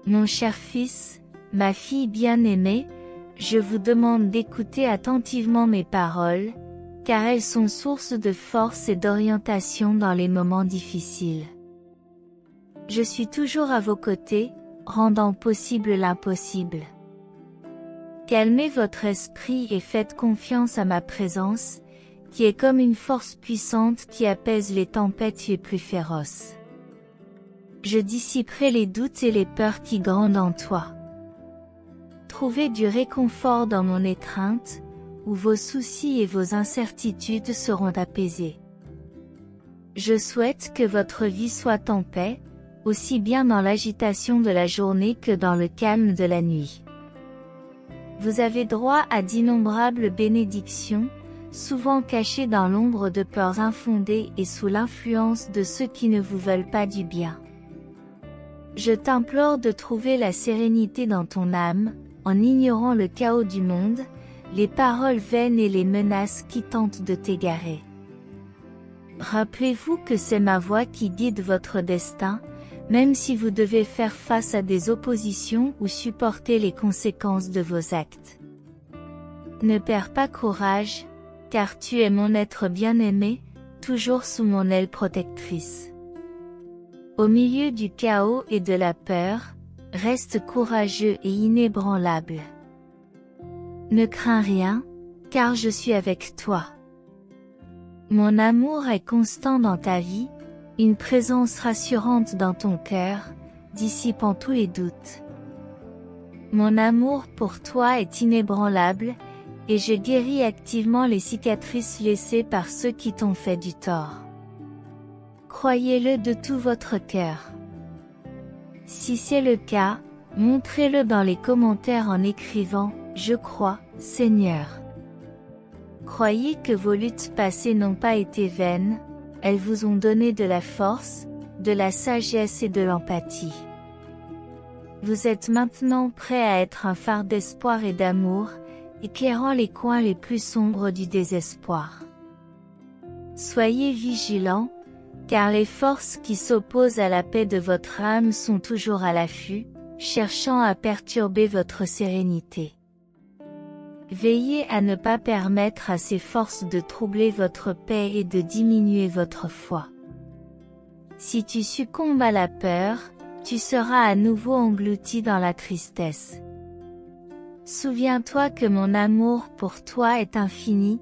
Mon cher fils, ma fille bien-aimée, je vous demande d'écouter attentivement mes paroles, car elles sont source de force et d'orientation dans les moments difficiles. Je suis toujours à vos côtés, rendant possible l'impossible. Calmez votre esprit et faites confiance à ma présence, qui est comme une force puissante qui apaise les tempêtes les plus féroces. Je dissiperai les doutes et les peurs qui grondent en toi. Trouvez du réconfort dans mon étreinte, où vos soucis et vos incertitudes seront apaisés. Je souhaite que votre vie soit en paix, aussi bien dans l'agitation de la journée que dans le calme de la nuit. Vous avez droit à d'innombrables bénédictions, souvent cachées dans l'ombre de peurs infondées et sous l'influence de ceux qui ne vous veulent pas du bien. Je t'implore de trouver la sérénité dans ton âme, en ignorant le chaos du monde, les paroles vaines et les menaces qui tentent de t'égarer. Rappelez-vous que c'est ma voix qui guide votre destin, même si vous devez faire face à des oppositions ou supporter les conséquences de vos actes. Ne perds pas courage, car tu es mon être bien-aimé, toujours sous mon aile protectrice. Au milieu du chaos et de la peur, reste courageux et inébranlable. Ne crains rien, car je suis avec toi. Mon amour est constant dans ta vie, une présence rassurante dans ton cœur, dissipant tous les doutes. Mon amour pour toi est inébranlable, et je guéris activement les cicatrices laissées par ceux qui t'ont fait du tort. Croyez-le de tout votre cœur. Si c'est le cas, montrez-le dans les commentaires en écrivant « Je crois, Seigneur ». Croyez que vos luttes passées n'ont pas été vaines, elles vous ont donné de la force, de la sagesse et de l'empathie. Vous êtes maintenant prêt à être un phare d'espoir et d'amour, éclairant les coins les plus sombres du désespoir. Soyez vigilants, car les forces qui s'opposent à la paix de votre âme sont toujours à l'affût, cherchant à perturber votre sérénité. Veillez à ne pas permettre à ces forces de troubler votre paix et de diminuer votre foi. Si tu succombes à la peur, tu seras à nouveau englouti dans la tristesse. Souviens-toi que mon amour pour toi est infini,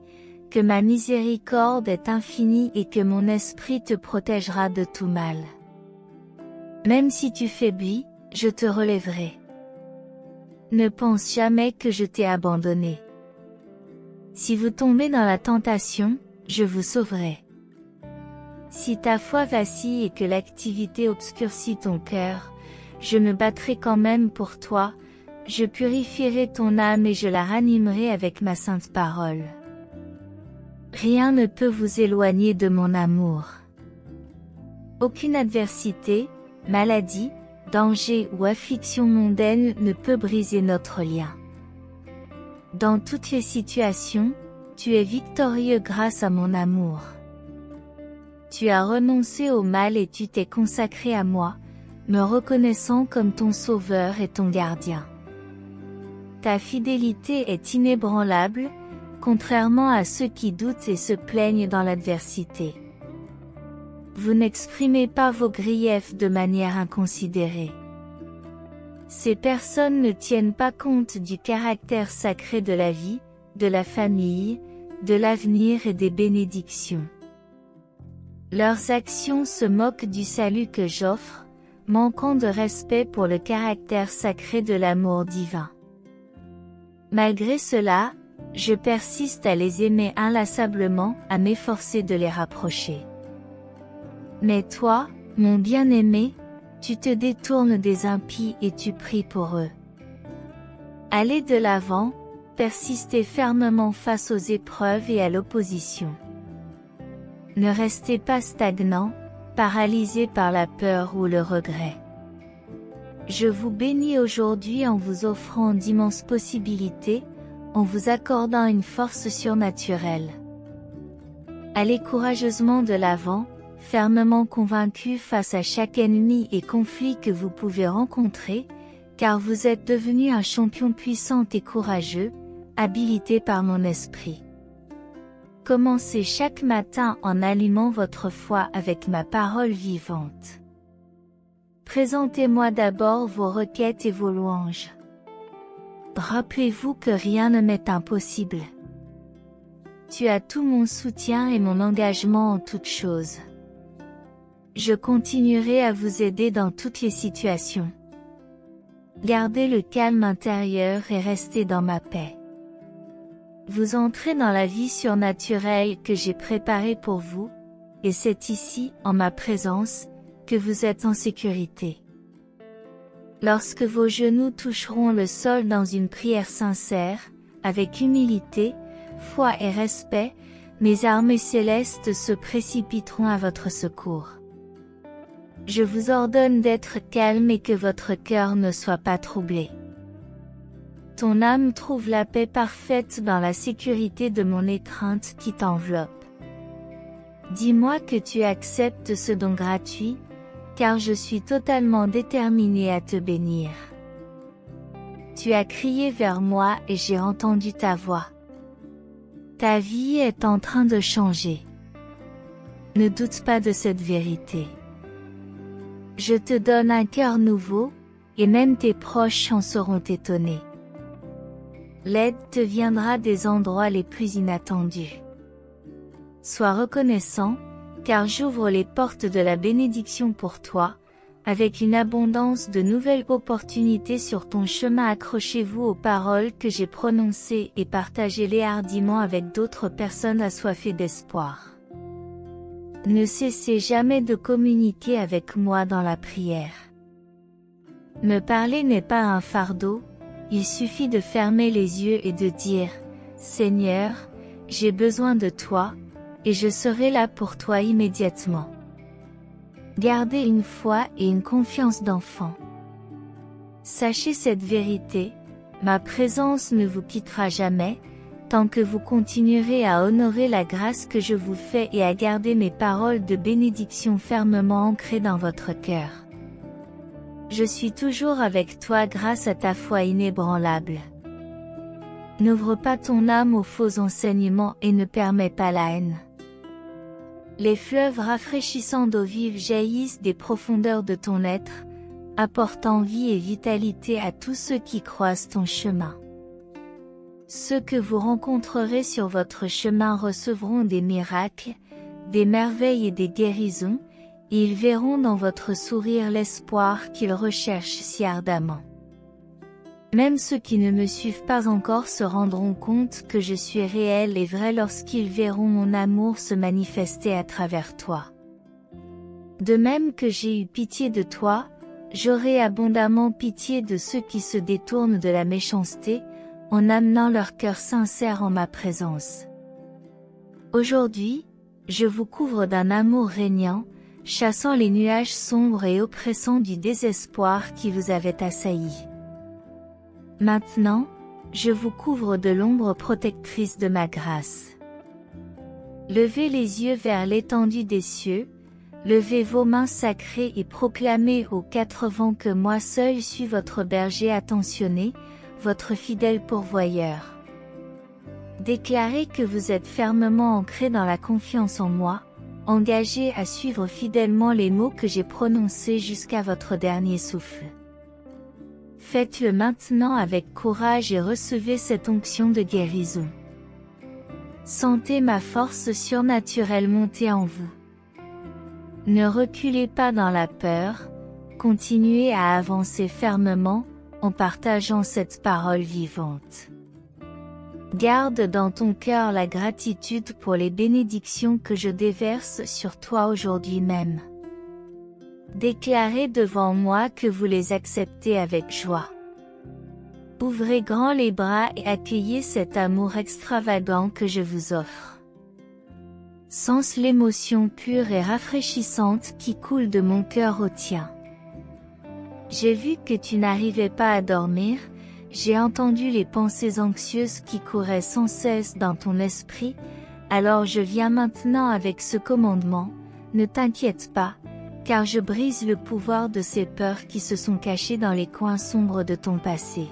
que ma miséricorde est infinie et que mon esprit te protégera de tout mal. Même si tu faiblis, je te relèverai. Ne pense jamais que je t'ai abandonné. Si vous tombez dans la tentation, je vous sauverai. Si ta foi vacille et que l'activité obscurcit ton cœur, je me battrai quand même pour toi, je purifierai ton âme et je la ranimerai avec ma sainte parole. Rien ne peut vous éloigner de mon amour. Aucune adversité, maladie, danger ou affliction mondaine ne peut briser notre lien. Dans toutes les situations, tu es victorieux grâce à mon amour. Tu as renoncé au mal et tu t'es consacré à moi, me reconnaissant comme ton sauveur et ton gardien. Ta fidélité est inébranlable, contrairement à ceux qui doutent et se plaignent dans l'adversité. Vous n'exprimez pas vos griefs de manière inconsidérée. Ces personnes ne tiennent pas compte du caractère sacré de la vie, de la famille, de l'avenir et des bénédictions. Leurs actions se moquent du salut que j'offre, manquant de respect pour le caractère sacré de l'amour divin. Malgré cela, je persiste à les aimer inlassablement, à m'efforcer de les rapprocher. Mais toi, mon bien-aimé, tu te détournes des impies et tu pries pour eux. Allez de l'avant, persistez fermement face aux épreuves et à l'opposition. Ne restez pas stagnant, paralysé par la peur ou le regret. Je vous bénis aujourd'hui en vous offrant d'immenses possibilités, en vous accordant une force surnaturelle. Allez courageusement de l'avant, fermement convaincu face à chaque ennemi et conflit que vous pouvez rencontrer, car vous êtes devenu un champion puissant et courageux, habilité par mon esprit. Commencez chaque matin en allumant votre foi avec ma parole vivante. Présentez-moi d'abord vos requêtes et vos louanges. Rappelez-vous que rien ne m'est impossible. Tu as tout mon soutien et mon engagement en toutes choses. Je continuerai à vous aider dans toutes les situations. Gardez le calme intérieur et restez dans ma paix. Vous entrez dans la vie surnaturelle que j'ai préparée pour vous, et c'est ici, en ma présence, que vous êtes en sécurité. Lorsque vos genoux toucheront le sol dans une prière sincère, avec humilité, foi et respect, mes armées célestes se précipiteront à votre secours. Je vous ordonne d'être calme et que votre cœur ne soit pas troublé. Ton âme trouve la paix parfaite dans la sécurité de mon étreinte qui t'enveloppe. Dis-moi que tu acceptes ce don gratuit, car je suis totalement déterminé à te bénir. Tu as crié vers moi et j'ai entendu ta voix. Ta vie est en train de changer. Ne doute pas de cette vérité. Je te donne un cœur nouveau, et même tes proches en seront étonnés. L'aide te viendra des endroits les plus inattendus. Sois reconnaissant, car j'ouvre les portes de la bénédiction pour toi, avec une abondance de nouvelles opportunités sur ton chemin. Accrochez-vous aux paroles que j'ai prononcées et partagez-les hardiment avec d'autres personnes assoiffées d'espoir. Ne cessez jamais de communiquer avec moi dans la prière. Me parler n'est pas un fardeau, il suffit de fermer les yeux et de dire « Seigneur, j'ai besoin de toi », et je serai là pour toi immédiatement. Gardez une foi et une confiance d'enfant. Sachez cette vérité, ma présence ne vous quittera jamais, tant que vous continuerez à honorer la grâce que je vous fais et à garder mes paroles de bénédiction fermement ancrées dans votre cœur. Je suis toujours avec toi grâce à ta foi inébranlable. N'ouvre pas ton âme aux faux enseignements et ne permets pas la haine. Les fleuves rafraîchissants d'eau vive jaillissent des profondeurs de ton être, apportant vie et vitalité à tous ceux qui croisent ton chemin. Ceux que vous rencontrerez sur votre chemin recevront des miracles, des merveilles et des guérisons, et ils verront dans votre sourire l'espoir qu'ils recherchent si ardemment. Même ceux qui ne me suivent pas encore se rendront compte que je suis réel et vrai lorsqu'ils verront mon amour se manifester à travers toi. De même que j'ai eu pitié de toi, j'aurai abondamment pitié de ceux qui se détournent de la méchanceté, en amenant leur cœur sincère en ma présence. Aujourd'hui, je vous couvre d'un amour régnant, chassant les nuages sombres et oppressants du désespoir qui vous avait assailli. Maintenant, je vous couvre de l'ombre protectrice de ma grâce. Levez les yeux vers l'étendue des cieux, levez vos mains sacrées et proclamez aux quatre vents que moi seul suis votre berger attentionné, votre fidèle pourvoyeur. Déclarez que vous êtes fermement ancré dans la confiance en moi, engagé à suivre fidèlement les mots que j'ai prononcés jusqu'à votre dernier souffle. Faites-le maintenant avec courage et recevez cette onction de guérison. Sentez ma force surnaturelle monter en vous. Ne reculez pas dans la peur, continuez à avancer fermement, en partageant cette parole vivante. Garde dans ton cœur la gratitude pour les bénédictions que je déverse sur toi aujourd'hui même. Déclarez devant moi que vous les acceptez avec joie. Ouvrez grand les bras et accueillez cet amour extravagant que je vous offre. Sens l'émotion pure et rafraîchissante qui coule de mon cœur au tien. J'ai vu que tu n'arrivais pas à dormir, j'ai entendu les pensées anxieuses qui couraient sans cesse dans ton esprit, alors je viens maintenant avec ce commandement, ne t'inquiète pas, car je brise le pouvoir de ces peurs qui se sont cachées dans les coins sombres de ton passé.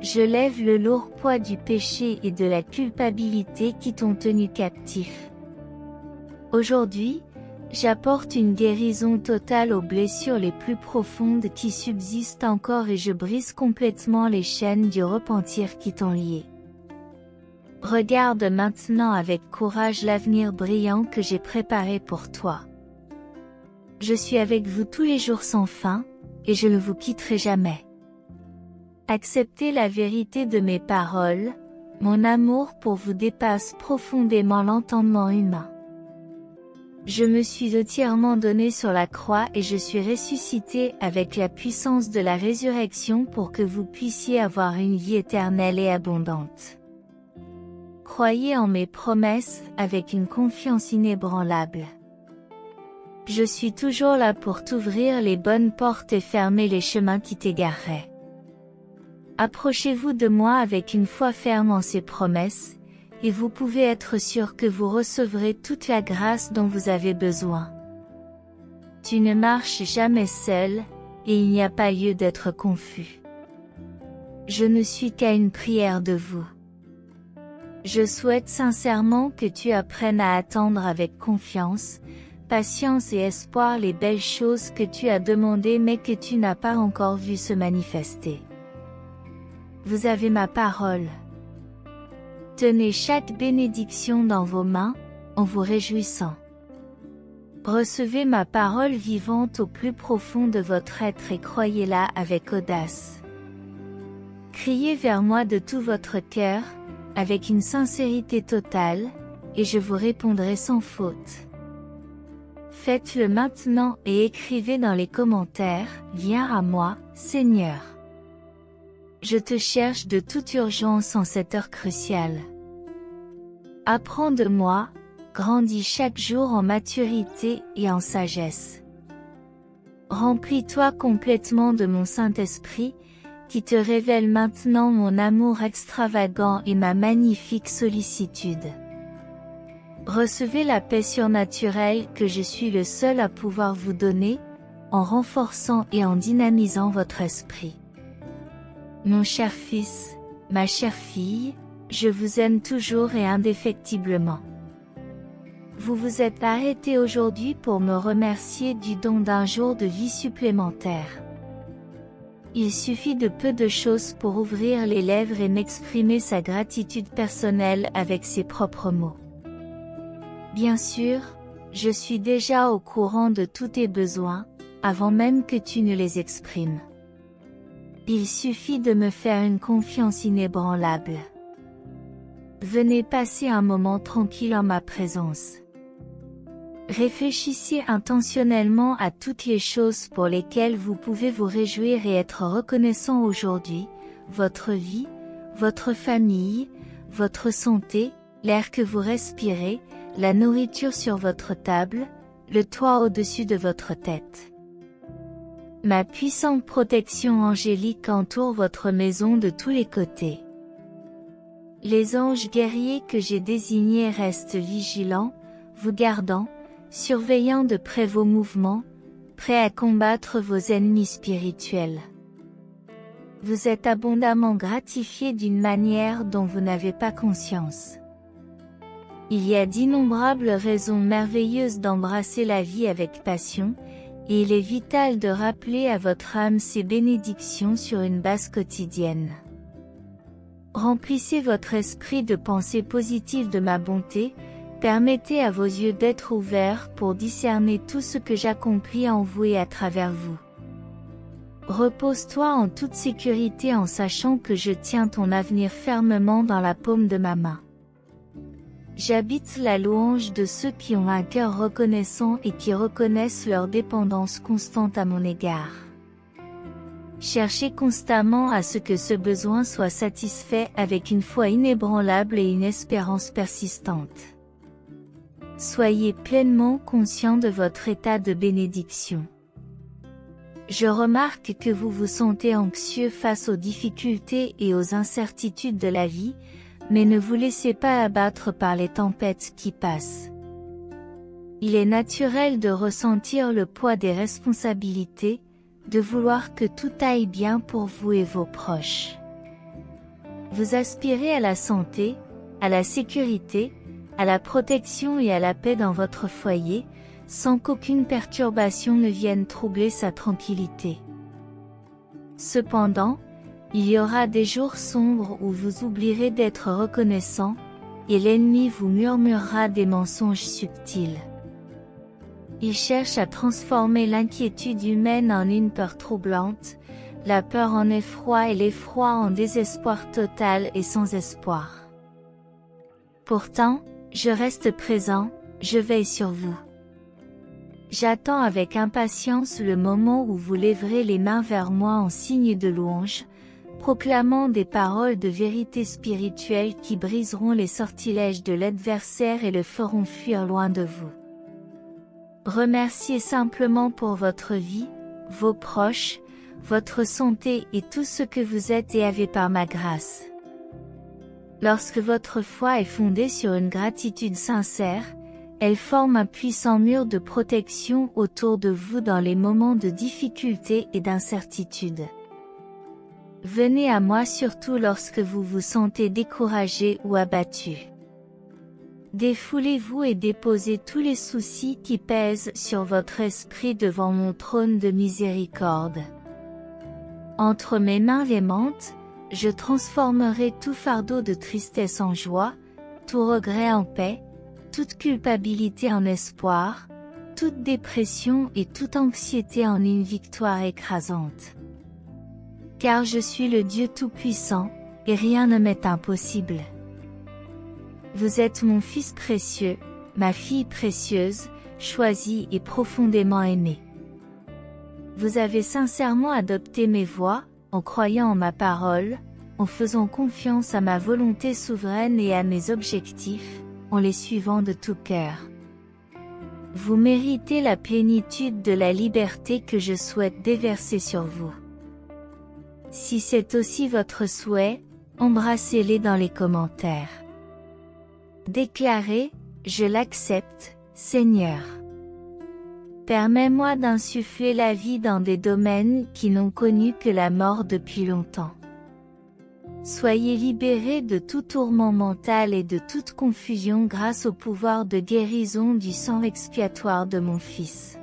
Je lève le lourd poids du péché et de la culpabilité qui t'ont tenu captif. Aujourd'hui, j'apporte une guérison totale aux blessures les plus profondes qui subsistent encore et je brise complètement les chaînes du repentir qui t'ont lié. Regarde maintenant avec courage l'avenir brillant que j'ai préparé pour toi. Je suis avec vous tous les jours sans fin, et je ne vous quitterai jamais. Acceptez la vérité de mes paroles, mon amour pour vous dépasse profondément l'entendement humain. Je me suis entièrement donné sur la croix et je suis ressuscité avec la puissance de la résurrection pour que vous puissiez avoir une vie éternelle et abondante. Croyez en mes promesses avec une confiance inébranlable. Je suis toujours là pour t'ouvrir les bonnes portes et fermer les chemins qui t'égareraient. Approchez-vous de moi avec une foi ferme en ces promesses, et vous pouvez être sûr que vous recevrez toute la grâce dont vous avez besoin. Tu ne marches jamais seul, et il n'y a pas lieu d'être confus. Je ne suis qu'à une prière de vous. Je souhaite sincèrement que tu apprennes à attendre avec confiance, patience et espoir les belles choses que tu as demandées mais que tu n'as pas encore vues se manifester. Vous avez ma parole. Tenez chaque bénédiction dans vos mains, en vous réjouissant. Recevez ma parole vivante au plus profond de votre être et croyez-la avec audace. Criez vers moi de tout votre cœur, avec une sincérité totale, et je vous répondrai sans faute. Faites-le maintenant et écrivez dans les commentaires, « Viens à moi, Seigneur ». Je te cherche de toute urgence en cette heure cruciale. Apprends de moi, grandis chaque jour en maturité et en sagesse. Remplis-toi complètement de mon Saint-Esprit, qui te révèle maintenant mon amour extravagant et ma magnifique sollicitude. Recevez la paix surnaturelle que je suis le seul à pouvoir vous donner, en renforçant et en dynamisant votre esprit. Mon cher fils, ma chère fille, je vous aime toujours et indéfectiblement. Vous vous êtes arrêté aujourd'hui pour me remercier du don d'un jour de vie supplémentaire. Il suffit de peu de choses pour ouvrir les lèvres et m'exprimer sa gratitude personnelle avec ses propres mots. Bien sûr, je suis déjà au courant de tous tes besoins, avant même que tu ne les exprimes. Il suffit de me faire une confiance inébranlable. Venez passer un moment tranquille en ma présence. Réfléchissez intentionnellement à toutes les choses pour lesquelles vous pouvez vous réjouir et être reconnaissant aujourd'hui, votre vie, votre famille, votre santé, l'air que vous respirez, la nourriture sur votre table, le toit au-dessus de votre tête. Ma puissante protection angélique entoure votre maison de tous les côtés. Les anges guerriers que j'ai désignés restent vigilants, vous gardant, surveillant de près vos mouvements, prêts à combattre vos ennemis spirituels. Vous êtes abondamment gratifiés d'une manière dont vous n'avez pas conscience. Il y a d'innombrables raisons merveilleuses d'embrasser la vie avec passion, et il est vital de rappeler à votre âme ces bénédictions sur une base quotidienne. Remplissez votre esprit de pensées positives de ma bonté, permettez à vos yeux d'être ouverts pour discerner tout ce que j'accomplis en vous et à travers vous. Repose-toi en toute sécurité en sachant que je tiens ton avenir fermement dans la paume de ma main. J'habite la louange de ceux qui ont un cœur reconnaissant et qui reconnaissent leur dépendance constante à mon égard. Cherchez constamment à ce que ce besoin soit satisfait avec une foi inébranlable et une espérance persistante. Soyez pleinement conscient de votre état de bénédiction. Je remarque que vous vous sentez anxieux face aux difficultés et aux incertitudes de la vie, mais ne vous laissez pas abattre par les tempêtes qui passent. Il est naturel de ressentir le poids des responsabilités, de vouloir que tout aille bien pour vous et vos proches. Vous aspirez à la santé, à la sécurité, à la protection et à la paix dans votre foyer, sans qu'aucune perturbation ne vienne troubler sa tranquillité. Cependant, il y aura des jours sombres où vous oublierez d'être reconnaissant, et l'ennemi vous murmurera des mensonges subtils. Il cherche à transformer l'inquiétude humaine en une peur troublante, la peur en effroi et l'effroi en désespoir total et sans espoir. Pourtant, je reste présent, je veille sur vous. J'attends avec impatience le moment où vous lèverez les mains vers moi en signe de louange, proclamant des paroles de vérité spirituelle qui briseront les sortilèges de l'adversaire et le feront fuir loin de vous. Remerciez simplement pour votre vie, vos proches, votre santé et tout ce que vous êtes et avez par ma grâce. Lorsque votre foi est fondée sur une gratitude sincère, elle forme un puissant mur de protection autour de vous dans les moments de difficulté et d'incertitude. Venez à moi surtout lorsque vous vous sentez découragé ou abattu. Défoulez-vous et déposez tous les soucis qui pèsent sur votre esprit devant mon trône de miséricorde. Entre mes mains aimantes, je transformerai tout fardeau de tristesse en joie, tout regret en paix, toute culpabilité en espoir, toute dépression et toute anxiété en une victoire écrasante. Car je suis le Dieu Tout-Puissant, et rien ne m'est impossible. Vous êtes mon Fils précieux, ma fille précieuse, choisie et profondément aimée. Vous avez sincèrement adopté mes voies, en croyant en ma parole, en faisant confiance à ma volonté souveraine et à mes objectifs, en les suivant de tout cœur. Vous méritez la plénitude de la liberté que je souhaite déverser sur vous. Si c'est aussi votre souhait, embrassez-les dans les commentaires. Déclarez, je l'accepte, Seigneur. Permets-moi d'insuffler la vie dans des domaines qui n'ont connu que la mort depuis longtemps. Soyez libérés de tout tourment mental et de toute confusion grâce au pouvoir de guérison du sang expiatoire de mon Fils.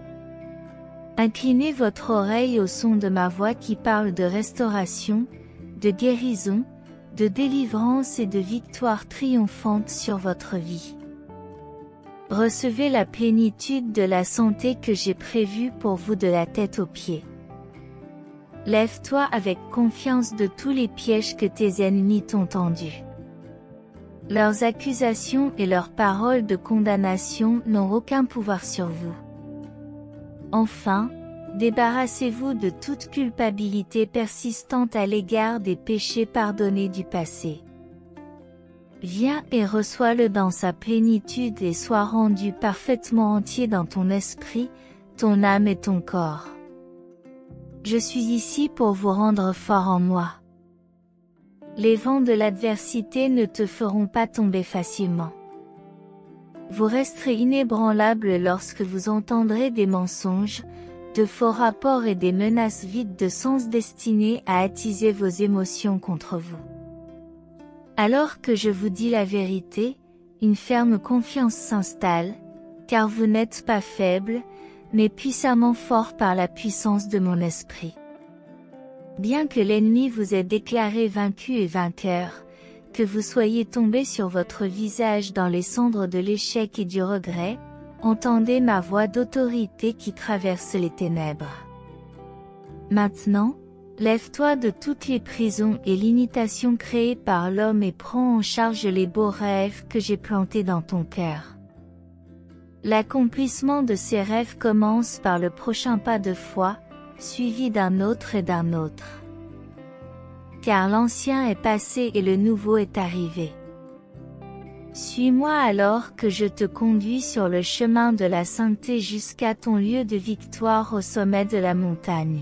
Inclinez votre oreille au son de ma voix qui parle de restauration, de guérison, de délivrance et de victoire triomphante sur votre vie. Recevez la plénitude de la santé que j'ai prévue pour vous de la tête aux pieds. Lève-toi avec confiance de tous les pièges que tes ennemis t'ont tendus. Leurs accusations et leurs paroles de condamnation n'ont aucun pouvoir sur vous. Enfin, débarrassez-vous de toute culpabilité persistante à l'égard des péchés pardonnés du passé. Viens et reçois-le dans sa plénitude et sois rendu parfaitement entier dans ton esprit, ton âme et ton corps. Je suis ici pour vous rendre fort en moi. Les vents de l'adversité ne te feront pas tomber facilement. Vous resterez inébranlable lorsque vous entendrez des mensonges, de faux rapports et des menaces vides de sens destinées à attiser vos émotions contre vous. Alors que je vous dis la vérité, une ferme confiance s'installe, car vous n'êtes pas faible, mais puissamment fort par la puissance de mon esprit. Bien que l'ennemi vous ait déclaré vaincu et vainqueur, que vous soyez tombé sur votre visage dans les cendres de l'échec et du regret, entendez ma voix d'autorité qui traverse les ténèbres. Maintenant, lève-toi de toutes les prisons et limitations créées par l'homme et prends en charge les beaux rêves que j'ai plantés dans ton cœur. L'accomplissement de ces rêves commence par le prochain pas de foi, suivi d'un autre et d'un autre. Car l'ancien est passé et le nouveau est arrivé. Suis-moi alors que je te conduis sur le chemin de la sainteté jusqu'à ton lieu de victoire au sommet de la montagne.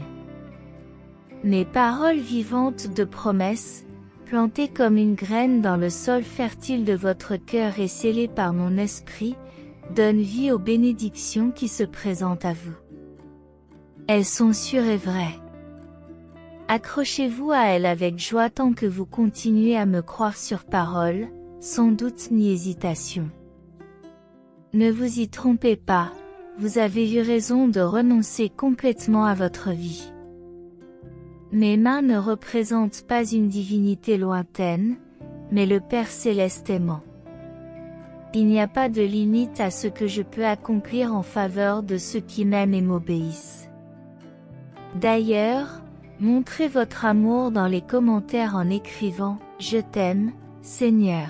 Mes paroles vivantes de promesse, plantées comme une graine dans le sol fertile de votre cœur et scellées par mon esprit, donne vie aux bénédictions qui se présentent à vous. Elles sont sûres et vraies. Accrochez-vous à elles avec joie tant que vous continuez à me croire sur parole, sans doute ni hésitation. Ne vous y trompez pas, vous avez eu raison de renoncer complètement à votre vie. Mes mains ne représentent pas une divinité lointaine, mais le Père céleste aimant. Il n'y a pas de limite à ce que je peux accomplir en faveur de ceux qui m'aiment et m'obéissent. D'ailleurs, montrez votre amour dans les commentaires en écrivant « Je t'aime, Seigneur ».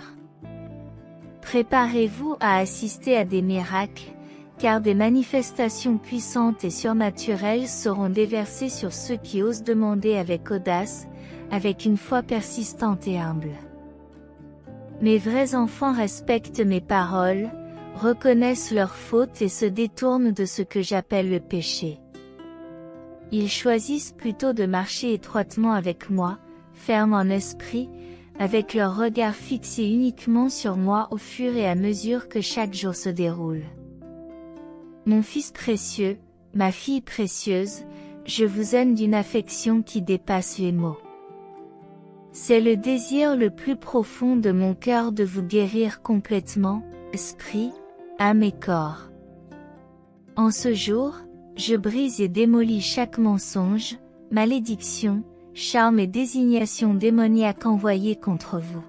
Préparez-vous à assister à des miracles, car des manifestations puissantes et surnaturelles seront déversées sur ceux qui osent demander avec audace, avec une foi persistante et humble. Mes vrais enfants respectent mes paroles, reconnaissent leurs fautes et se détournent de ce que j'appelle le péché. Ils choisissent plutôt de marcher étroitement avec moi, fermes en esprit, avec leur regard fixé uniquement sur moi au fur et à mesure que chaque jour se déroule. Mon fils précieux, ma fille précieuse, je vous aime d'une affection qui dépasse les mots. C'est le désir le plus profond de mon cœur de vous guérir complètement, esprit, âme et corps. En ce jour, je brise et démolis chaque mensonge, malédiction, charme et désignation démoniaque envoyée contre vous.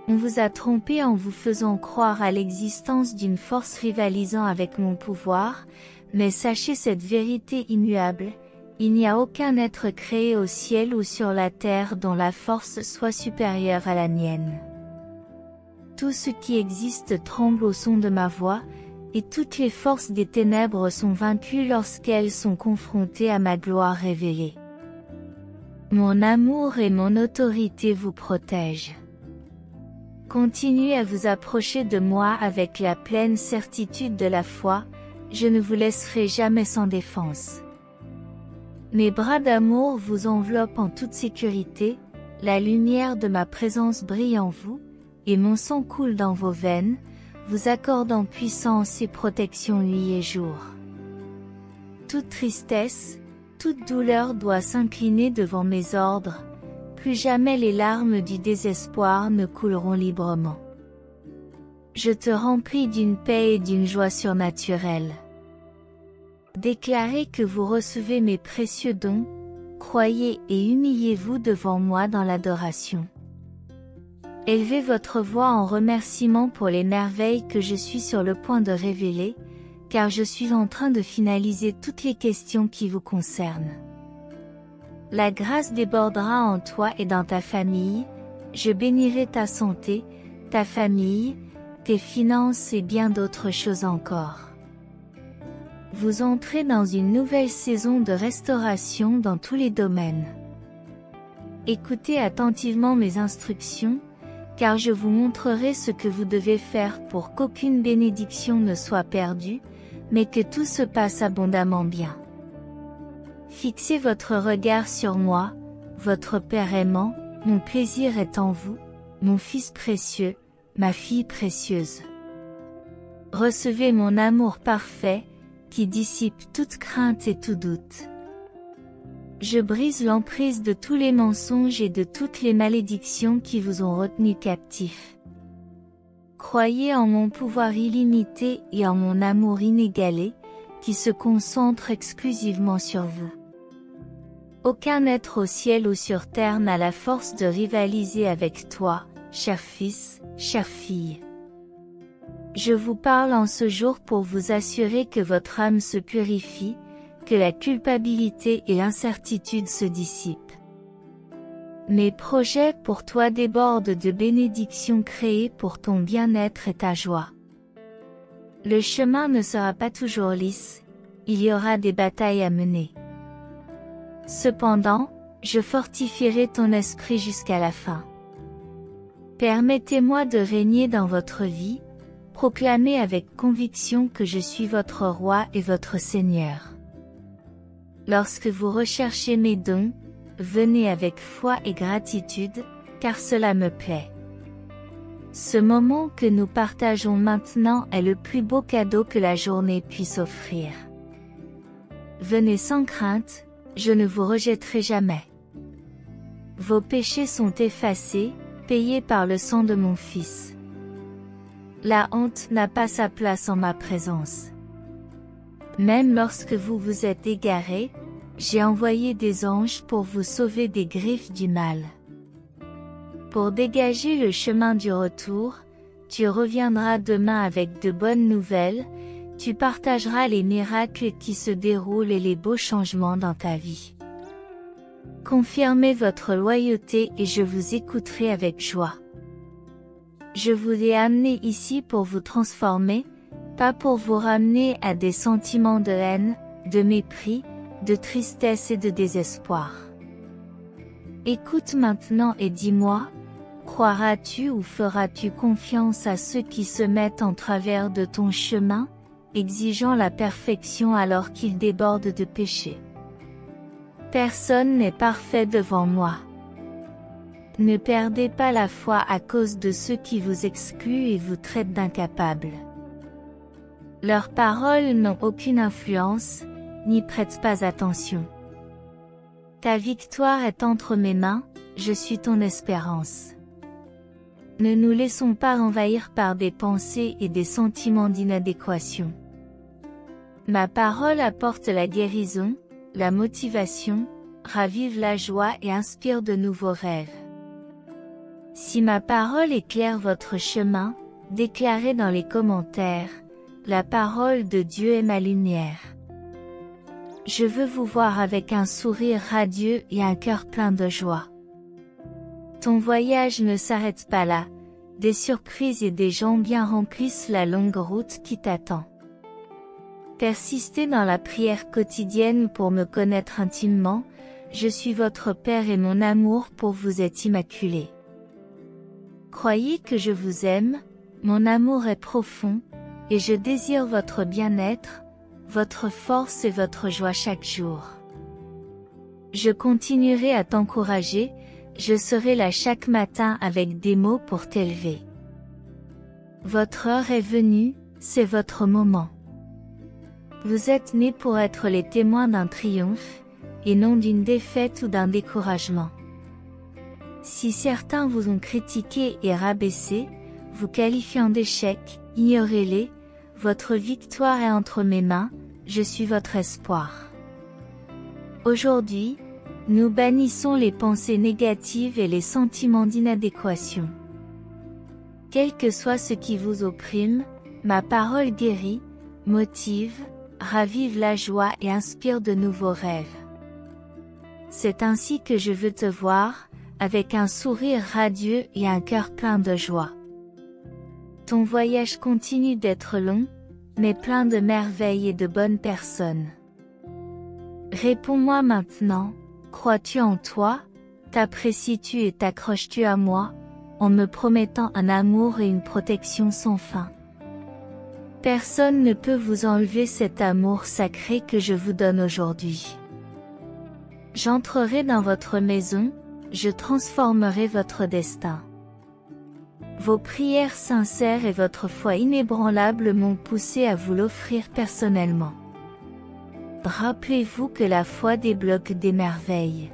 On vous a trompé en vous faisant croire à l'existence d'une force rivalisant avec mon pouvoir, mais sachez cette vérité immuable, il n'y a aucun être créé au ciel ou sur la terre dont la force soit supérieure à la mienne. Tout ce qui existe tremble au son de ma voix, et toutes les forces des ténèbres sont vaincues lorsqu'elles sont confrontées à ma gloire révélée. Mon amour et mon autorité vous protègent. Continuez à vous approcher de moi avec la pleine certitude de la foi, je ne vous laisserai jamais sans défense. Mes bras d'amour vous enveloppent en toute sécurité, la lumière de ma présence brille en vous, et mon sang coule dans vos veines, vous accordant puissance et protection nuit et jour. Toute tristesse, toute douleur doit s'incliner devant mes ordres, plus jamais les larmes du désespoir ne couleront librement. Je te remplis d'une paix et d'une joie surnaturelle. Déclarez que vous recevez mes précieux dons, croyez et humiliez-vous devant moi dans l'adoration. Élevez votre voix en remerciement pour les merveilles que je suis sur le point de révéler, car je suis en train de finaliser toutes les questions qui vous concernent. La grâce débordera en toi et dans ta famille, je bénirai ta santé, ta famille, tes finances et bien d'autres choses encore. Vous entrez dans une nouvelle saison de restauration dans tous les domaines. Écoutez attentivement mes instructions, car je vous montrerai ce que vous devez faire pour qu'aucune bénédiction ne soit perdue, mais que tout se passe abondamment bien. Fixez votre regard sur moi, votre Père aimant, mon plaisir est en vous, mon Fils précieux, ma fille précieuse. Recevez mon amour parfait, qui dissipe toute crainte et tout doute. Je brise l'emprise de tous les mensonges et de toutes les malédictions qui vous ont retenu captifs. Croyez en mon pouvoir illimité et en mon amour inégalé, qui se concentre exclusivement sur vous. Aucun être au ciel ou sur terre n'a la force de rivaliser avec toi, cher fils, chère fille. Je vous parle en ce jour pour vous assurer que votre âme se purifie, que la culpabilité et l'incertitude se dissipent. Mes projets pour toi débordent de bénédictions créées pour ton bien-être et ta joie. Le chemin ne sera pas toujours lisse, il y aura des batailles à mener. Cependant, je fortifierai ton esprit jusqu'à la fin. Permettez-moi de régner dans votre vie, proclamez avec conviction que je suis votre roi et votre Seigneur. Lorsque vous recherchez mes dons, venez avec foi et gratitude, car cela me plaît. Ce moment que nous partageons maintenant est le plus beau cadeau que la journée puisse offrir. Venez sans crainte, je ne vous rejetterai jamais. Vos péchés sont effacés, payés par le sang de mon Fils. La honte n'a pas sa place en ma présence. Même lorsque vous vous êtes égarés, j'ai envoyé des anges pour vous sauver des griffes du mal. Pour dégager le chemin du retour, tu reviendras demain avec de bonnes nouvelles, tu partageras les miracles qui se déroulent et les beaux changements dans ta vie. Confirmez votre loyauté et je vous écouterai avec joie. Je vous ai amené ici pour vous transformer, pas pour vous ramener à des sentiments de haine, de mépris, de tristesse et de désespoir. Écoute maintenant et dis-moi, croiras-tu ou feras-tu confiance à ceux qui se mettent en travers de ton chemin, exigeant la perfection alors qu'ils débordent de péché? Personne n'est parfait devant moi. Ne perdez pas la foi à cause de ceux qui vous excluent et vous traitent d'incapables. Leurs paroles n'ont aucune influence, n'y prête pas attention. Ta victoire est entre mes mains, je suis ton espérance. Ne nous laissons pas envahir par des pensées et des sentiments d'inadéquation. Ma parole apporte la guérison, la motivation, ravive la joie et inspire de nouveaux rêves. Si ma parole éclaire votre chemin, déclarez dans les commentaires, la parole de Dieu est ma lumière. Je veux vous voir avec un sourire radieux et un cœur plein de joie. Ton voyage ne s'arrête pas là, des surprises et des gens bien remplissent la longue route qui t'attend. Persistez dans la prière quotidienne pour me connaître intimement, je suis votre Père et mon amour pour vous est immaculé. Croyez que je vous aime, mon amour est profond, et je désire votre bien-être, votre force et votre joie chaque jour. Je continuerai à t'encourager, je serai là chaque matin avec des mots pour t'élever. Votre heure est venue, c'est votre moment. Vous êtes nés pour être les témoins d'un triomphe, et non d'une défaite ou d'un découragement. Si certains vous ont critiqué et rabaissé, vous qualifiant d'échec, ignorez-les, votre victoire est entre mes mains, je suis votre espoir. Aujourd'hui, nous bannissons les pensées négatives et les sentiments d'inadéquation. Quel que soit ce qui vous opprime, ma parole guérit, motive, ravive la joie et inspire de nouveaux rêves. C'est ainsi que je veux te voir, avec un sourire radieux et un cœur plein de joie. Ton voyage continue d'être long, mais plein de merveilles et de bonnes personnes. Réponds-moi maintenant, crois-tu en toi, t'apprécies-tu et t'accroches-tu à moi, en me promettant un amour et une protection sans fin? Personne ne peut vous enlever cet amour sacré que je vous donne aujourd'hui. J'entrerai dans votre maison, je transformerai votre destin. Vos prières sincères et votre foi inébranlable m'ont poussé à vous l'offrir personnellement. Rappelez-vous que la foi débloque des merveilles.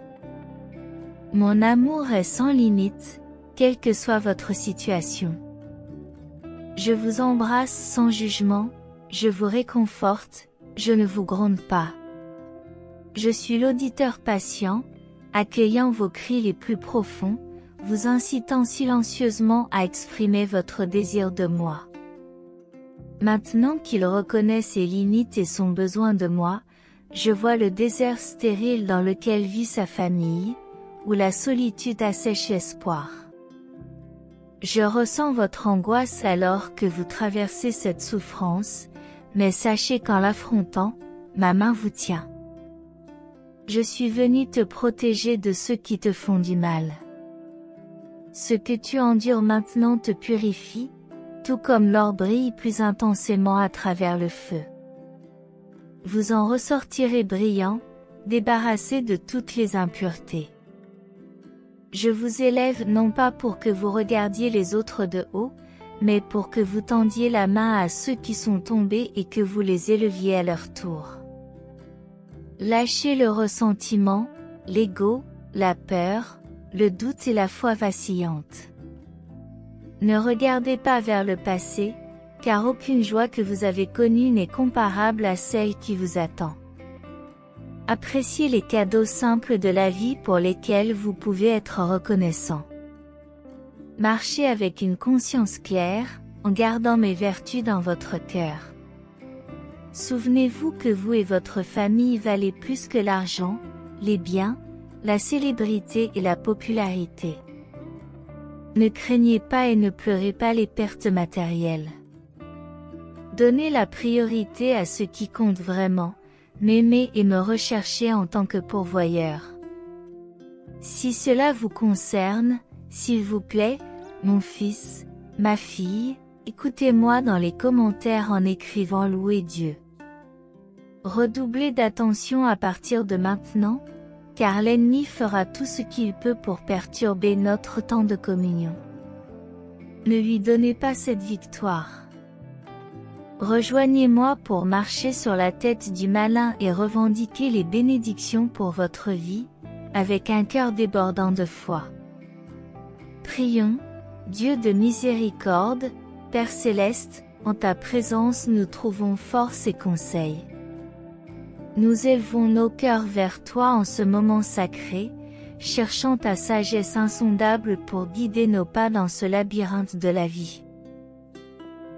Mon amour est sans limite, quelle que soit votre situation. Je vous embrasse sans jugement, je vous réconforte, je ne vous gronde pas. Je suis l'auditeur patient, accueillant vos cris les plus profonds, vous incitant silencieusement à exprimer votre désir de moi. Maintenant qu'il reconnaît ses limites et son besoin de moi, je vois le désert stérile dans lequel vit sa famille, où la solitude assèche l'espoir. Je ressens votre angoisse alors que vous traversez cette souffrance, mais sachez qu'en l'affrontant, ma main vous tient. Je suis venu te protéger de ceux qui te font du mal. Ce que tu endures maintenant te purifie, tout comme l'or brille plus intensément à travers le feu. Vous en ressortirez brillant, débarrassé de toutes les impuretés. Je vous élève non pas pour que vous regardiez les autres de haut, mais pour que vous tendiez la main à ceux qui sont tombés et que vous les éleviez à leur tour. Lâchez le ressentiment, l'ego, la peur, le doute et la foi vacillante. Ne regardez pas vers le passé, car aucune joie que vous avez connue n'est comparable à celle qui vous attend. Appréciez les cadeaux simples de la vie pour lesquels vous pouvez être reconnaissant. Marchez avec une conscience claire, en gardant mes vertus dans votre cœur. Souvenez-vous que vous et votre famille valez plus que l'argent, les biens, la célébrité et la popularité. Ne craignez pas et ne pleurez pas les pertes matérielles. Donnez la priorité à ce qui compte vraiment, m'aimer et me rechercher en tant que pourvoyeur. Si cela vous concerne, s'il vous plaît, mon fils, ma fille, écoutez-moi dans les commentaires en écrivant louer Dieu. Redoublez d'attention à partir de maintenant, car l'ennemi fera tout ce qu'il peut pour perturber notre temps de communion. Ne lui donnez pas cette victoire. Rejoignez-moi pour marcher sur la tête du malin et revendiquer les bénédictions pour votre vie, avec un cœur débordant de foi. Prions, Dieu de miséricorde, Père céleste, en ta présence nous trouvons force et conseil. Nous élevons nos cœurs vers toi en ce moment sacré, cherchant ta sagesse insondable pour guider nos pas dans ce labyrinthe de la vie.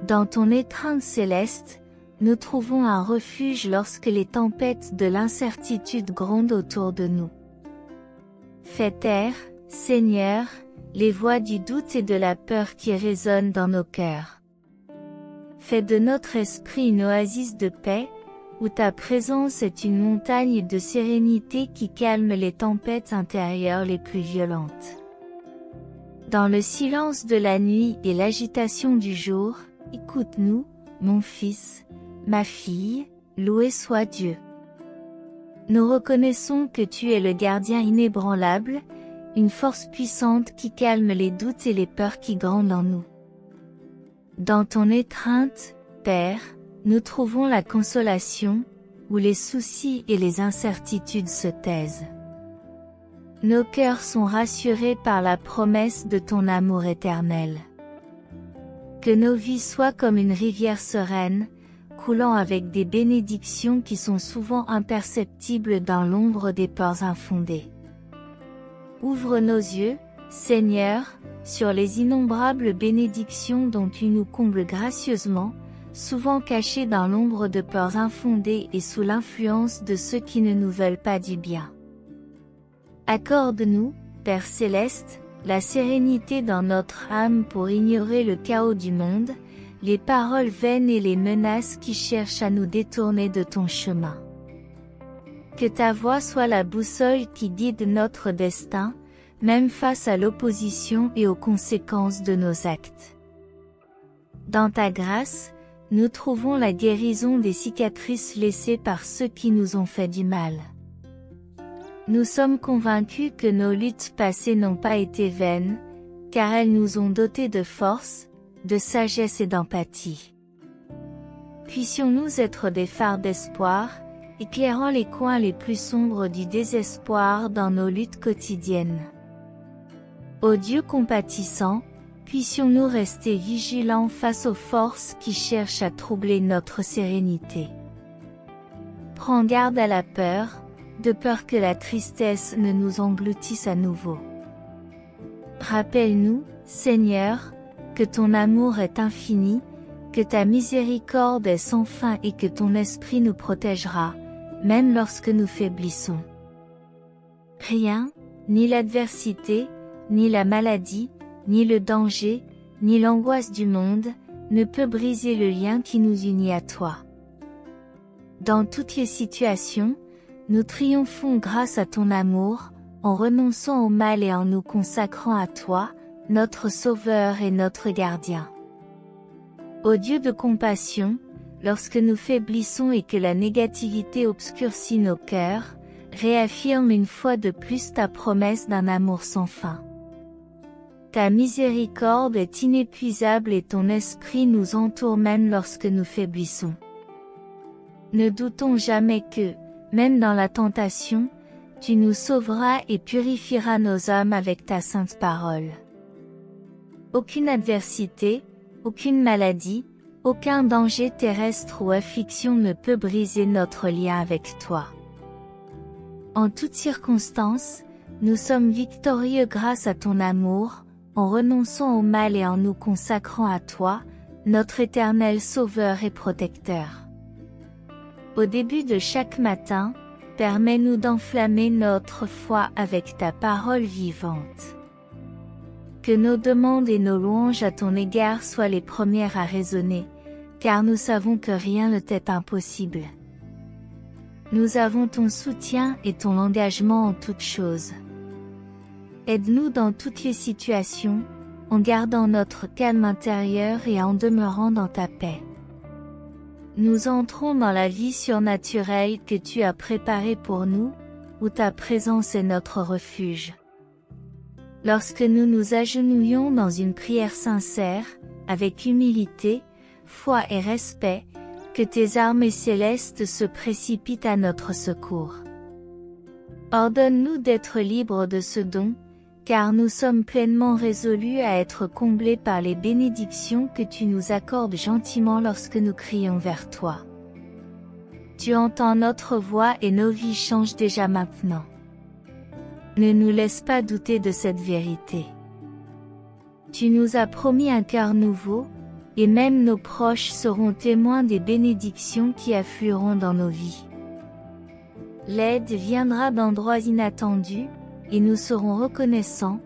Dans ton étreinte céleste, nous trouvons un refuge lorsque les tempêtes de l'incertitude grondent autour de nous. Fais taire, Seigneur, les voix du doute et de la peur qui résonnent dans nos cœurs. Fais de notre esprit une oasis de paix, où ta présence est une montagne de sérénité qui calme les tempêtes intérieures les plus violentes. Dans le silence de la nuit et l'agitation du jour, écoute-nous, mon fils, ma fille, loué soit Dieu. Nous reconnaissons que tu es le gardien inébranlable, une force puissante qui calme les doutes et les peurs qui grondent en nous. Dans ton étreinte, Père, nous trouvons la consolation, où les soucis et les incertitudes se taisent. Nos cœurs sont rassurés par la promesse de ton amour éternel. Que nos vies soient comme une rivière sereine, coulant avec des bénédictions qui sont souvent imperceptibles dans l'ombre des peurs infondées. Ouvre nos yeux, Seigneur, sur les innombrables bénédictions dont tu nous combles gracieusement, souvent cachées dans l'ombre de peurs infondées et sous l'influence de ceux qui ne nous veulent pas du bien. Accorde-nous, Père céleste, la sérénité dans notre âme pour ignorer le chaos du monde, les paroles vaines et les menaces qui cherchent à nous détourner de ton chemin. Que ta voix soit la boussole qui guide notre destin, même face à l'opposition et aux conséquences de nos actes. Dans ta grâce, nous trouvons la guérison des cicatrices laissées par ceux qui nous ont fait du mal. Nous sommes convaincus que nos luttes passées n'ont pas été vaines, car elles nous ont dotés de force, de sagesse et d'empathie. Puissions-nous être des phares d'espoir, éclairant les coins les plus sombres du désespoir dans nos luttes quotidiennes. Ô Dieu compatissant, puissions-nous rester vigilants face aux forces qui cherchent à troubler notre sérénité. Prends garde à la peur, de peur que la tristesse ne nous engloutisse à nouveau. Rappelle-nous, Seigneur, que ton amour est infini, que ta miséricorde est sans fin et que ton esprit nous protégera, même lorsque nous faiblissons. Rien, ni l'adversité, ni la maladie, ni le danger, ni l'angoisse du monde, ne peut briser le lien qui nous unit à toi. Dans toutes les situations, nous triomphons grâce à ton amour, en renonçant au mal et en nous consacrant à toi, notre Sauveur et notre Gardien. Ô Dieu de compassion, lorsque nous faiblissons et que la négativité obscurcit nos cœurs, réaffirme une fois de plus ta promesse d'un amour sans fin. Ta miséricorde est inépuisable et ton esprit nous entoure même lorsque nous faiblissons. Ne doutons jamais que, même dans la tentation, tu nous sauveras et purifieras nos âmes avec ta sainte parole. Aucune adversité, aucune maladie, aucun danger terrestre ou affliction ne peut briser notre lien avec toi. En toutes circonstances, nous sommes victorieux grâce à ton amour, en renonçant au mal et en nous consacrant à toi, notre éternel Sauveur et Protecteur. Au début de chaque matin, permets-nous d'enflammer notre foi avec ta parole vivante. Que nos demandes et nos louanges à ton égard soient les premières à résonner, car nous savons que rien ne t'est impossible. Nous avons ton soutien et ton engagement en toutes choses. Aide-nous dans toutes les situations, en gardant notre calme intérieur et en demeurant dans ta paix. Nous entrons dans la vie surnaturelle que tu as préparée pour nous, où ta présence est notre refuge. Lorsque nous nous agenouillons dans une prière sincère, avec humilité, foi et respect, que tes armées célestes se précipitent à notre secours. Ordonne-nous d'être libres de ce don, car nous sommes pleinement résolus à être comblés par les bénédictions que tu nous accordes gentiment lorsque nous crions vers toi. Tu entends notre voix et nos vies changent déjà maintenant. Ne nous laisse pas douter de cette vérité. Tu nous as promis un cœur nouveau, et même nos proches seront témoins des bénédictions qui afflueront dans nos vies. L'aide viendra d'endroits inattendus, et nous serons reconnaissants,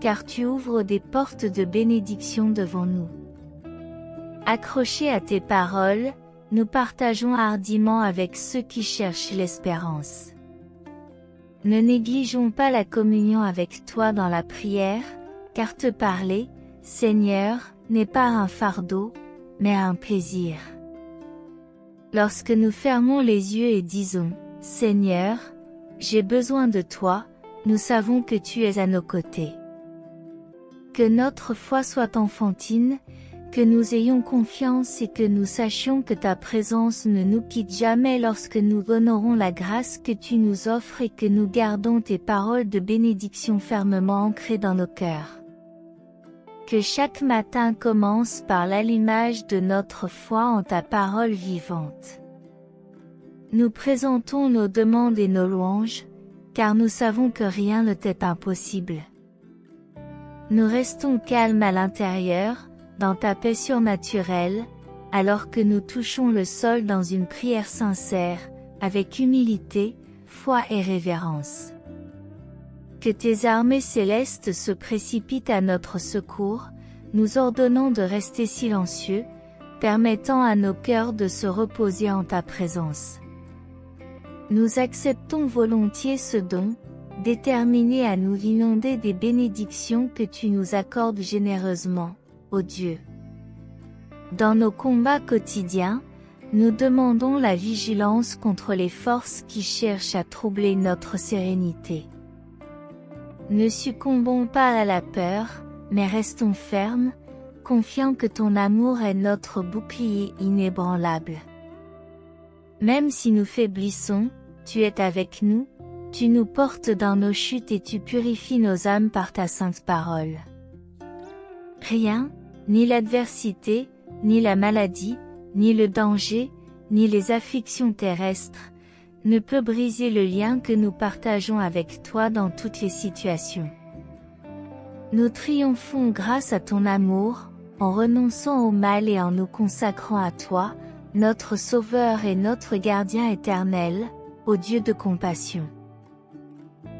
car tu ouvres des portes de bénédiction devant nous. Accrochés à tes paroles, nous partageons hardiment avec ceux qui cherchent l'espérance. Ne négligeons pas la communion avec toi dans la prière, car te parler, Seigneur, n'est pas un fardeau, mais un plaisir. Lorsque nous fermons les yeux et disons, Seigneur, j'ai besoin de toi, nous savons que tu es à nos côtés. Que notre foi soit enfantine, que nous ayons confiance et que nous sachions que ta présence ne nous quitte jamais lorsque nous honorons la grâce que tu nous offres et que nous gardons tes paroles de bénédiction fermement ancrées dans nos cœurs. Que chaque matin commence par l'allumage de notre foi en ta parole vivante. Nous présentons nos demandes et nos louanges, car nous savons que rien ne t'est impossible. Nous restons calmes à l'intérieur, dans ta paix surnaturelle, alors que nous touchons le sol dans une prière sincère, avec humilité, foi et révérence. Que tes armées célestes se précipitent à notre secours, nous ordonnons de rester silencieux, permettant à nos cœurs de se reposer en ta présence. Nous acceptons volontiers ce don, déterminés à nous inonder des bénédictions que tu nous accordes généreusement, ô Dieu. Dans nos combats quotidiens, nous demandons la vigilance contre les forces qui cherchent à troubler notre sérénité. Ne succombons pas à la peur, mais restons fermes, confiants que ton amour est notre bouclier inébranlable. Même si nous faiblissons, tu es avec nous, tu nous portes dans nos chutes et tu purifies nos âmes par ta sainte parole. Rien, ni l'adversité, ni la maladie, ni le danger, ni les afflictions terrestres, ne peut briser le lien que nous partageons avec toi dans toutes les situations. Nous triomphons grâce à ton amour, en renonçant au mal et en nous consacrant à toi, notre Sauveur et notre Gardien éternel, ô Dieu de compassion.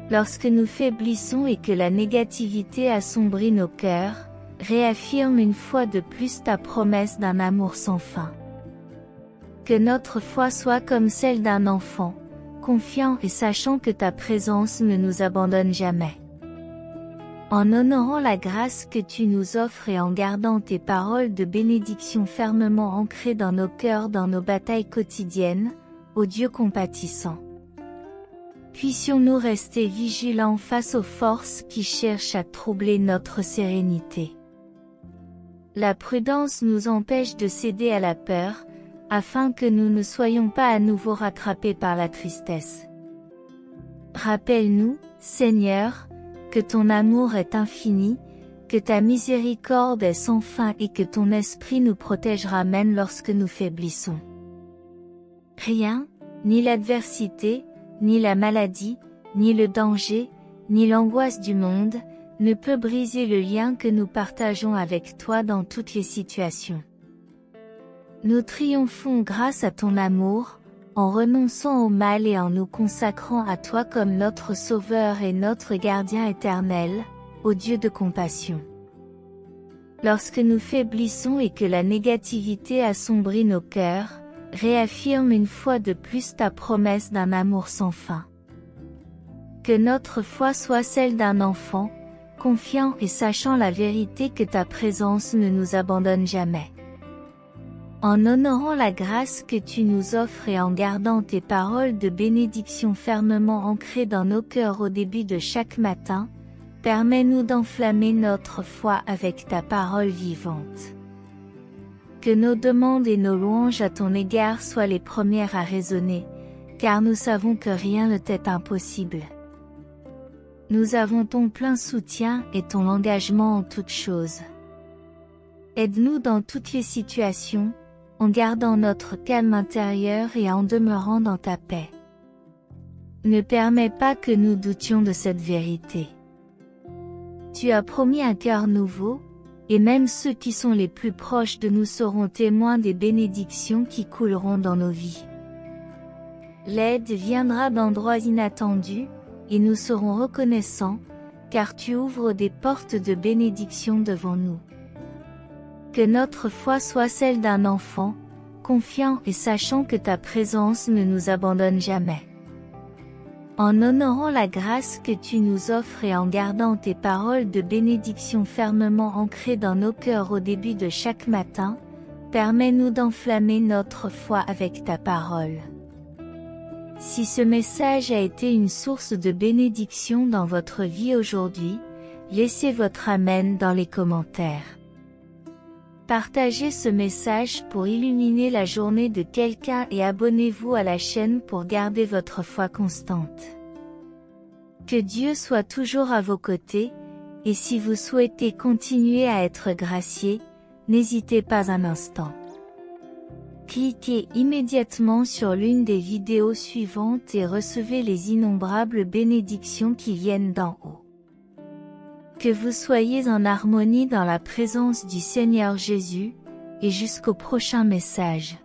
Lorsque nous faiblissons et que la négativité assombrit nos cœurs, réaffirme une fois de plus ta promesse d'un amour sans fin. Que notre foi soit comme celle d'un enfant, confiant et sachant que ta présence ne nous abandonne jamais. En honorant la grâce que tu nous offres et en gardant tes paroles de bénédiction fermement ancrées dans nos cœurs dans nos batailles quotidiennes, ô Dieu compatissant. puissions-nous rester vigilants face aux forces qui cherchent à troubler notre sérénité. La prudence nous empêche de céder à la peur, afin que nous ne soyons pas à nouveau rattrapés par la tristesse. Rappelle-nous, Seigneur, que ton amour est infini, que ta miséricorde est sans fin et que ton esprit nous protégera même lorsque nous faiblissons. Rien, ni l'adversité, ni la maladie, ni le danger, ni l'angoisse du monde, ne peut briser le lien que nous partageons avec toi dans toutes les situations. Nous triomphons grâce à ton amour, en renonçant au mal et en nous consacrant à toi comme notre Sauveur et notre Gardien éternel, ô Dieu de compassion. Lorsque nous faiblissons et que la négativité assombrit nos cœurs, réaffirme une fois de plus ta promesse d'un amour sans fin. Que notre foi soit celle d'un enfant, confiant et sachant la vérité que ta présence ne nous abandonne jamais. En honorant la grâce que tu nous offres et en gardant tes paroles de bénédiction fermement ancrées dans nos cœurs au début de chaque matin, permets-nous d'enflammer notre foi avec ta parole vivante. Que nos demandes et nos louanges à ton égard soient les premières à résonner, car nous savons que rien ne t'est impossible. Nous avons ton plein soutien et ton engagement en toutes choses. Aide-nous dans toutes les situations, en gardant notre calme intérieur et en demeurant dans ta paix. Ne permets pas que nous doutions de cette vérité. Tu as promis un cœur nouveau, et même ceux qui sont les plus proches de nous seront témoins des bénédictions qui couleront dans nos vies. L'aide viendra d'endroits inattendus, et nous serons reconnaissants, car tu ouvres des portes de bénédiction devant nous. Que notre foi soit celle d'un enfant, confiant et sachant que ta présence ne nous abandonne jamais. En honorant la grâce que tu nous offres et en gardant tes paroles de bénédiction fermement ancrées dans nos cœurs au début de chaque matin, permets-nous d'enflammer notre foi avec ta parole. Si ce message a été une source de bénédiction dans votre vie aujourd'hui, laissez votre Amen dans les commentaires. Partagez ce message pour illuminer la journée de quelqu'un et abonnez-vous à la chaîne pour garder votre foi constante. Que Dieu soit toujours à vos côtés, et si vous souhaitez continuer à être gracié, n'hésitez pas un instant. Cliquez immédiatement sur l'une des vidéos suivantes et recevez les innombrables bénédictions qui viennent d'en haut. Que vous soyez en harmonie dans la présence du Seigneur Jésus, et jusqu'au prochain message.